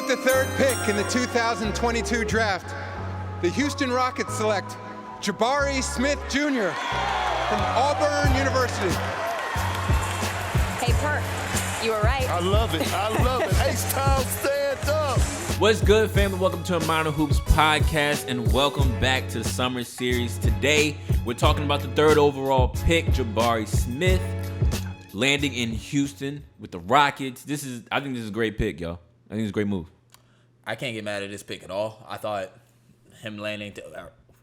With the third pick in the 2022 draft, the Houston Rockets select Jabari Smith Jr. from Auburn University. Hey, Perk, you were right. I love it. H-Town, stand up. What's good, family? Welcome to a Minor Hoops podcast, and welcome back to the summer series. Today, we're talking about the third overall pick, Jabari Smith, landing in Houston with the Rockets. I think this is a great pick, y'all. I think it's a great move. I can't get mad at this pick at all. I thought him landing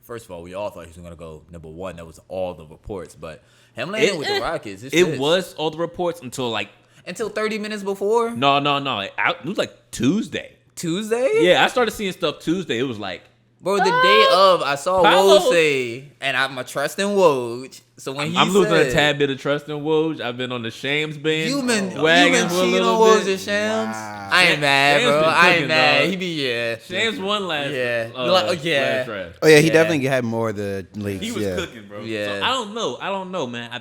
first of all, we all thought he was going to go number one. That was all the reports. But him landing with the Rockets, it was all the reports until 30 minutes before? No. It was like Tuesday. Tuesday? Yeah, I started seeing stuff Tuesday. It was like, bro, the day of, I saw Woj say, and I'm a trust in Woj. So when I'm losing a tad bit of trust in Woj. I've been on the Shams band. You been cheating on Woj and Shams? Wow. I ain't mad, bro. I ain't mad. Dog. He be, Shams won last. Yeah. Last draft. Oh, yeah, he definitely had more of the leagues. He was cooking, bro. Yeah. So I don't know, man. I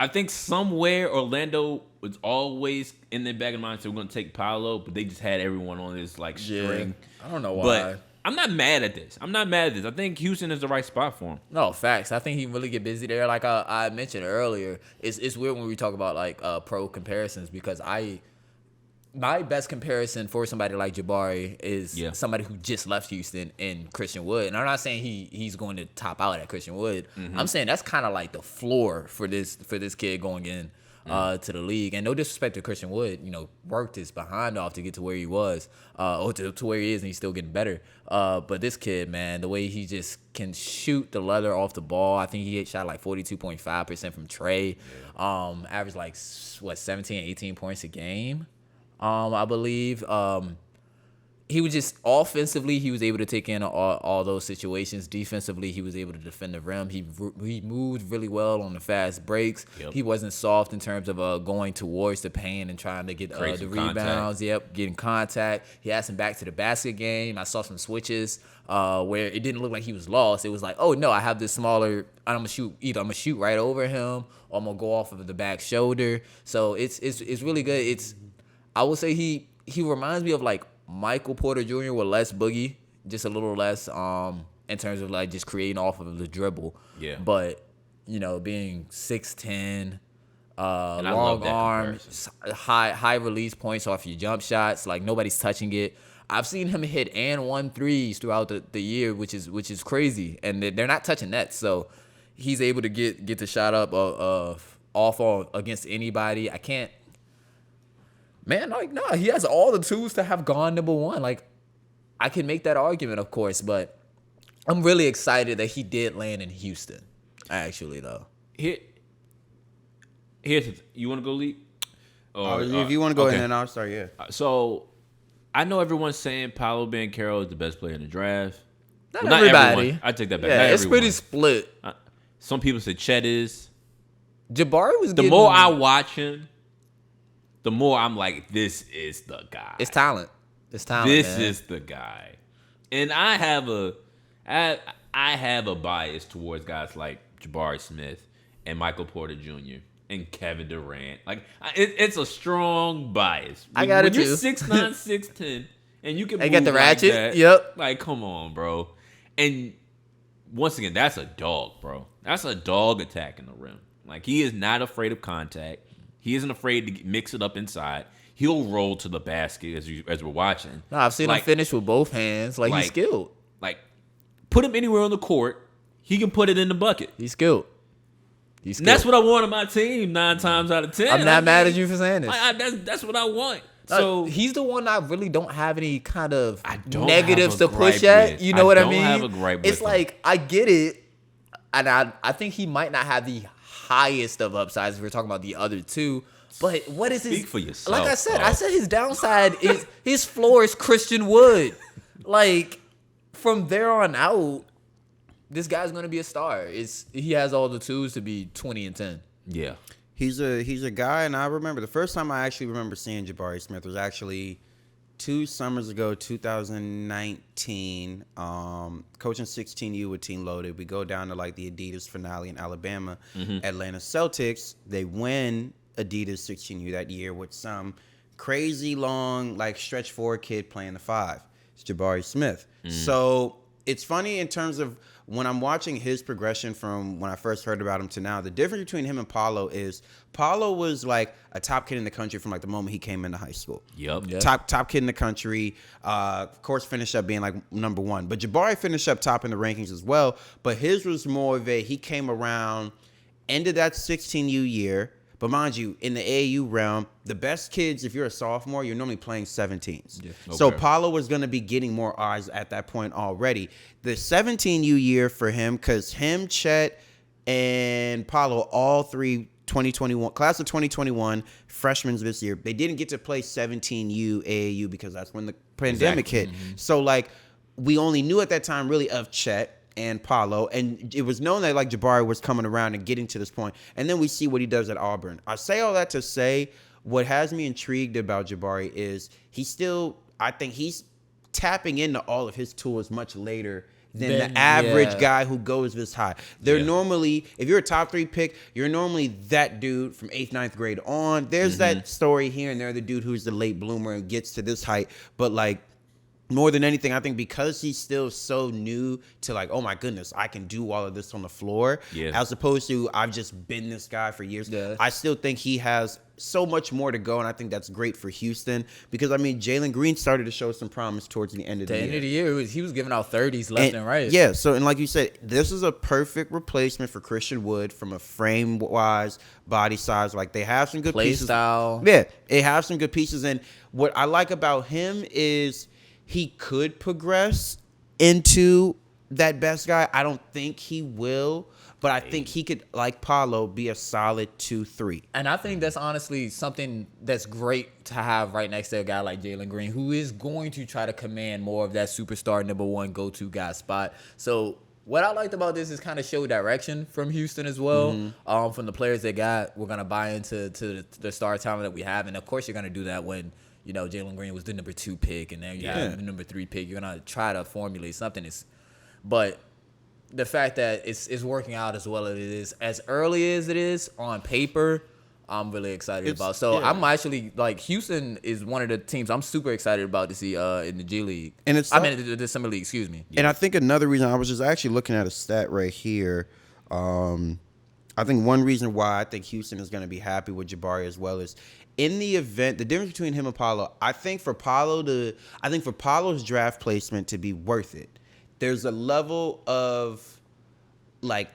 think somewhere Orlando was always in their back of the mind, so we're going to take Paolo, but they just had everyone on this string. I don't know why. But I'm not mad at this. I think Houston is the right spot for him. No, facts. I think he can really get busy there. Like I mentioned earlier, it's weird when we talk about pro comparisons because my best comparison for somebody like Jabari is somebody who just left Houston in Christian Wood. And I'm not saying he's going to top out at Christian Wood. Mm-hmm. I'm saying that's kind of like the floor for this kid going in to the league. And no disrespect to Christian Wood, worked his behind off to get to where he was, or to where he is, and he's still getting better. But this kid, man, the way he just can shoot the leather off the ball, I think he shot 42.5% from Trey, averaged 17, 18 points a game. I believe he was just offensively, he was able to take in all those situations. Defensively, he was able to defend the rim. He moved really well on the fast breaks. Yep. He wasn't soft in terms of going towards the paint and trying to get the rebounds. Contact. Yep, getting contact. He had some back to the basket game. I saw some switches where it didn't look like he was lost. It was like, oh no, I have this smaller. I'm gonna shoot. Either I'm gonna shoot right over him, or I'm gonna go off of the back shoulder. So it's really good. I would say he reminds me of Michael Porter Jr. with less boogie, just a little less in terms of just creating off of the dribble. Yeah. But being 6'10", long arms, high release points off your jump shots, nobody's touching it. I've seen him hit and 1 threes throughout the year, which is crazy, and they're not touching nets, so he's able to get the shot up off against anybody. I can't. Man, he has all the tools to have gone number one. I can make that argument, of course, but I'm really excited that he did land in Houston, actually, though. Here's you want to go lead? If you want to go in, then I'll start, yeah. So, I know everyone's saying Paolo Banchero is the best player in the draft. Not everybody. Everyone. I take that back. Yeah, it's pretty split. Some people say Chet is. Jabari was the more I watch him, the more I'm like, this is the guy. It's talent. This is the guy. And I have a bias towards guys like Jabari Smith and Michael Porter Jr. and Kevin Durant. It's a strong bias. I got it too. You're 6'9", 6'10", and you can move got the ratchet. That, yep. Come on, bro. And once again, that's a dog, bro. That's a dog attacking the rim. He is not afraid of contact. He isn't afraid to mix it up inside. He'll roll to the basket as we're watching. No, I've seen him finish with both hands. He's skilled. Put him anywhere on the court, he can put it in the bucket. He's skilled. And that's what I want on my team 9 times out of 10. I'm not mad at you for saying this. That's what I want. So he's the one I really don't have any kind of negatives to push at. You know what I mean? I don't have a gripe with him. I get it, and I think he might not have the highest of upsides if we're talking about the other two. But what is his? Speak for yourself. Like I said his downside is his floor is Christian Wood. From there on out, this guy's gonna be a star. He has all the tools to be 20-10. Yeah, he's a guy, and I remember the first time I actually remember seeing Jabari Smith was actually 2 summers ago, 2019. Coaching 16U with Team Loaded. We go down to the Adidas finale in Alabama. Mm-hmm. Atlanta Celtics. They win Adidas 16U that year with some crazy long, like, stretch forward kid playing the 5. It's Jabari Smith. So it's funny in terms of when I'm watching his progression from when I first heard about him to now. The difference between him and Paulo is Paulo was like a top kid in the country from like the moment he came into high school. Yep. Top kid in the country. Of course, finished up being like number 1. But Jabari finished up top in the rankings as well. But his was more of he came around, ended that 16U year. But mind you, in the AAU realm, the best kids, if you're a sophomore, you're normally playing 17s. Yeah. Okay. So Paulo was going to be getting more eyes at that point already. The 17U year for him, because him, Chet, and Paulo, all 3 2021, class of 2021, freshmen this year, they didn't get to play 17U AAU because that's when the pandemic hit. So, like, we only knew at that time really of Chet and Paulo, and it was known that like Jabari was coming around and getting to this point, and then we see what he does at Auburn. I say all that to say what has me intrigued about Jabari is I think he's tapping into all of his tools much later than the average guy who goes this high. They're normally, if you're a top 3 pick, you're normally that dude from 8th, 9th grade on. There's that story here and there, the dude who's the late bloomer and gets to this height, but like, more than anything, I think because he's still so new to like, oh my goodness, I can do all of this on the floor, as opposed to I've just been this guy for years. I still think he has so much more to go, and I think that's great for Houston because, I mean, Jalen Green started to show some promise towards the end of the year. End of the year, he was giving out 30s left and right. Yeah, so, and like you said, this is a perfect replacement for Christian Wood from a frame-wise, body size. Like, they have some good pieces. Play style. Yeah, they have some good pieces, and what I like about him is he could progress into that best guy. I don't think he will, but I think he could, like Paulo, be a solid 2-3. And I think that's honestly something that's great to have right next to a guy like Jalen Green, who is going to try to command more of that superstar number 1 go-to guy spot. So what I liked about this is kind of show direction from Houston as well. From the players they got, we're going to buy into the star talent that we have. And, of course, you're going to do that when, you know, Jalen Green was the number 2 pick, and now you have the number 3 pick. You're gonna try to formulate something. But the fact that it's working out as well as it is, as early as it is on paper, I'm really excited about. So I'm actually like, Houston is one of the teams I'm super excited about to see in the G League. And the Summer League, excuse me. And I think another reason, I was just actually looking at a stat right here. I think one reason why I think Houston is going to be happy with Jabari as well is in the event, the difference between him and Paulo, I think for Paulo's draft placement to be worth it, there's a level of, like,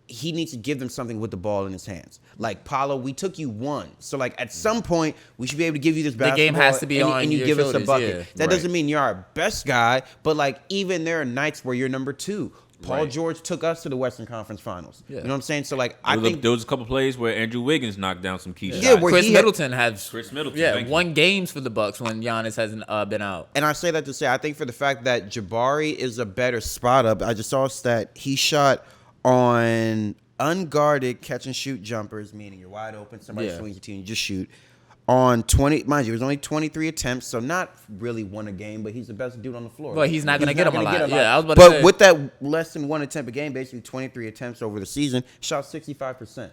he needs to give them something with the ball in his hands. Like, Paulo, we took you 1. So, like, at some point, we should be able to give you this basketball. The game has to be on and you your give shoulders, us a bucket. yeah. That doesn't mean you're our best guy, but, like, even there are nights where you're number 2. Paul George took us to the Western Conference Finals. You know what I'm saying? So, like, I think there was a couple plays where Andrew Wiggins knocked down some key shots. Yeah, where Chris Middleton has won you. games for the Bucks when Giannis hasn't been out. And I say that to say, I think for the fact that Jabari is a better spot up. I just saw a stat. He shot on unguarded catch and shoot jumpers, meaning you're wide open, somebody swings it to you, and you just shoot. On 20, mind you, it was only 23 attempts, so not really won a game, but he's the best dude on the floor. Well, he's not going to get them a lot. Yeah, I was about to say. But with that less than 1 attempt a game, basically 23 attempts over the season, shot 65%.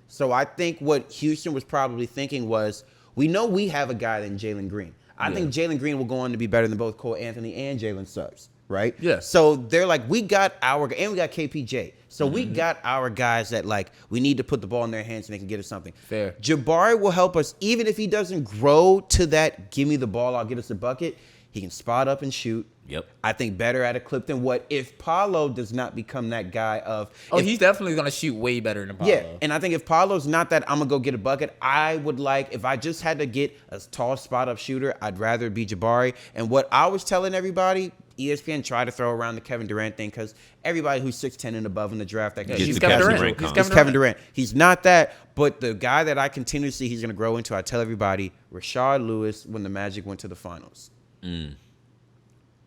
So I think what Houston was probably thinking was, we know we have a guy than Jalen Green. I think Jalen Green will go on to be better than both Cole Anthony and Jalen Suggs, right? Yeah. So they're like, we got our, and we got KPJ. So we got our guys that, like, we need to put the ball in their hands and they can get us something. Fair. Jabari will help us, even if he doesn't grow to that, give me the ball, I'll get us a bucket. He can spot up and shoot. Yep. I think better at a clip than what if Paulo does not become that guy of. He's definitely going to shoot way better than Paulo. Yeah, and I think if Paulo's not that, I'm going to go get a bucket. I would like, if I just had to get a tall spot up shooter, I'd rather be Jabari. And what I was telling everybody, ESPN tried to throw around the Kevin Durant thing because everybody who's 6'10 and above in the draft, that guy, he's Kevin Durant. He's Kevin Durant. He's not that, but the guy that I continue to see he's going to grow into, I tell everybody, Rashard Lewis when the Magic went to the finals.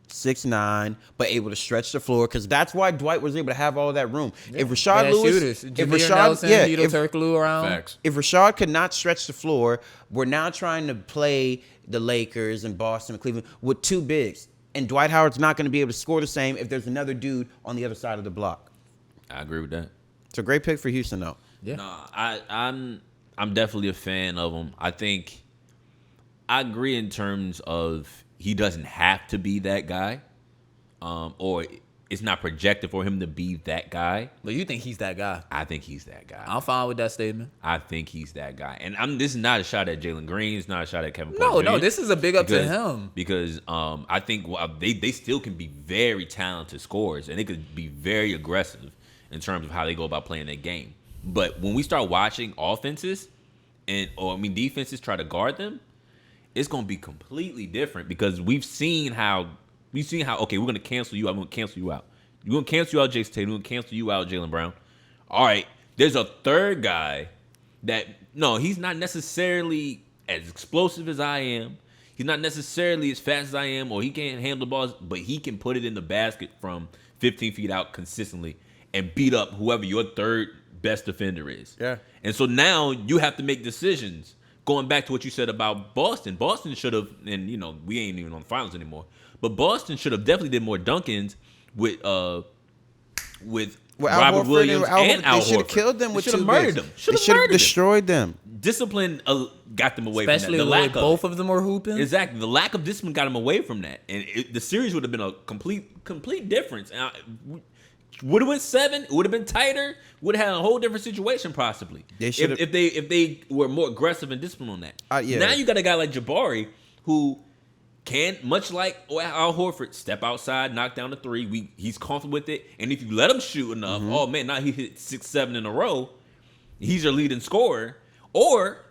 6'9", but able to stretch the floor because that's why Dwight was able to have all of that room. If Rashard Lewis, if Rashard could not stretch the floor, we're now trying to play the Lakers and Boston and Cleveland with 2 bigs. And Dwight Howard's not going to be able to score the same if there's another dude on the other side of the block. I agree with that. It's a great pick for Houston, though. Yeah. No, I'm definitely a fan of him. I think I agree in terms of he doesn't have to be that guy, or it's not projected for him to be that guy. But you think he's that guy? I think he's that guy. I'm fine with that statement. I think he's that guy. And this is not a shot at Jalen Green. It's not a shot at Kevin Porter No, Jr. this is a big up to him. Because I think they still can be very talented scorers, and they could be very aggressive in terms of how they go about playing their game. But when we start watching offenses defenses try to guard them, it's going to be completely different because we've seen how, okay, we're going to cancel you out. I'm going to cancel you out. We're going to cancel you out, Jason Tatum. We're going to cancel you out, Jaylen Brown. All right, there's a third guy that, no, he's not necessarily as explosive as I am. He's not necessarily as fast as I am, or he can't handle the balls, but he can put it in the basket from 15 feet out consistently and beat up whoever your third best defender is. Yeah. And so now you have to make decisions. Going back to what you said about Boston. Boston should have, and we ain't even on the finals anymore, but Boston should have definitely did more Dunkins with Robert Williams and Al Horford. They should have killed them with 2 Should have murdered them. They should have destroyed them. Discipline got them away Especially from that. when both of them were hooping. Exactly. The lack of discipline got them away from that. And the series would have been a complete difference. Would have went 7. It would have been tighter. Would have had a whole different situation possibly. They should if they were more aggressive and disciplined on that. Yeah. Now you got a guy like Jabari who can, much like Al Horford, step outside, knock down the 3. He's comfortable with it. And if you let him shoot enough, oh man, now he hit 6, 7 in a row. He's your leading scorer. Or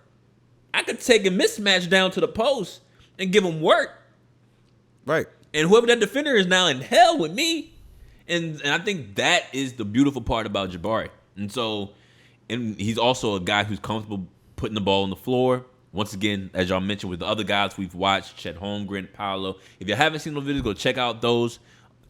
I could take a mismatch down to the post and give him work. Right. And whoever that defender is now in hell with me. And I think that is the beautiful part about Jabari. And he's also a guy who's comfortable putting the ball on the floor. Once again, as y'all mentioned with the other guys we've watched, Chet Holmgren, Paolo. If you haven't seen those videos, go check out those.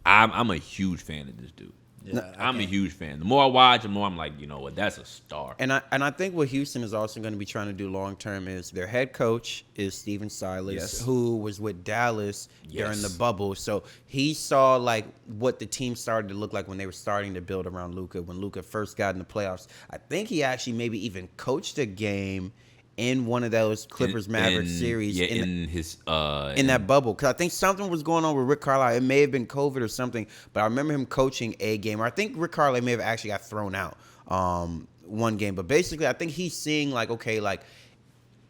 I'm a huge fan of this dude. Yeah, I'm a huge fan. The more I watch, the more I'm like, you know what, that's a star. And I think what Houston is also going to be trying to do long term is their head coach is Stephen Silas, who was with Dallas during the bubble. So he saw like what the team started to look like when they were starting to build around Luka. When Luka first got in the playoffs, I think he actually maybe even coached a game in one of those Clippers-Mavericks series. Yeah, in that bubble. Because I think something was going on with Rick Carlisle. It may have been COVID or something, but I remember him coaching a game. Or I think Rick Carlisle may have actually got thrown out one game. But basically, I think he's seeing, like, okay, like,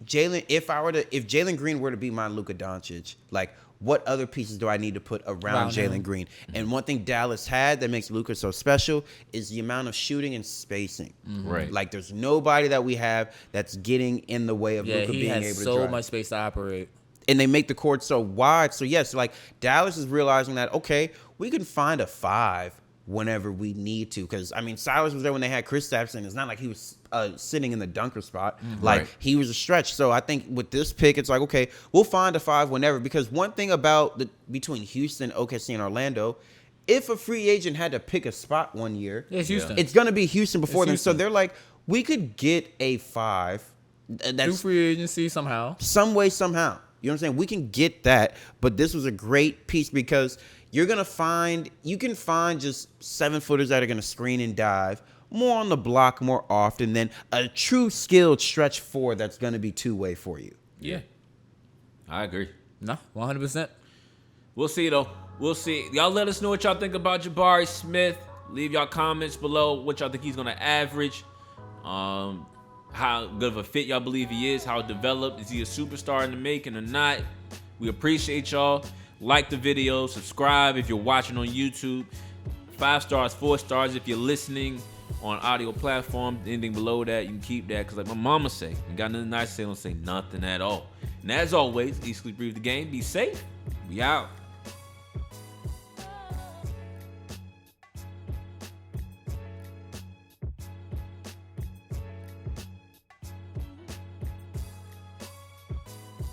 Jalen, if Jalen Green were to be my Luka Doncic, like, what other pieces do I need to put around Jalen Green? And one thing Dallas had that makes Luka so special is the amount of shooting and spacing. Right. Like, there's nobody that we have that's getting in the way of Luka being able to drive. He has so much space to operate. And they make the court so wide. So, yes, like, Dallas is realizing that, okay, we can find a 5 whenever we need to. Because, I mean, Silas was there when they had Kristaps, and it's not like he was sitting in the dunker spot. Like, he was a stretch. So I think with this pick, it's like, okay, we'll find a 5 whenever. Because one thing about between Houston, OKC, and Orlando, if a free agent had to pick a spot one year, it's Houston. It's going to be Houston before them. So they're like, we could get a 5. Do free agency somehow. Some way, somehow. You know what I'm saying? We can get that. But this was a great piece because you can find just 7-footers that are going to screen and dive more on the block more often than a true skilled stretch 4 that's going to be two-way for you. Yeah. I agree. No, 100%. We'll see, though. We'll see. Y'all let us know what y'all think about Jabari Smith. Leave y'all comments below what y'all think he's going to average. How good of a fit y'all believe he is. How developed. Is he a superstar in the making or not? We appreciate y'all. Like the video. Subscribe if you're watching on YouTube. 5 stars, 4 stars if you're listening on audio platform. Anything below that, you can keep that. Because like my mama say, you got nothing nice to say, don't say nothing at all. And as always, eat, sleep, breathe the game. Be safe. We out.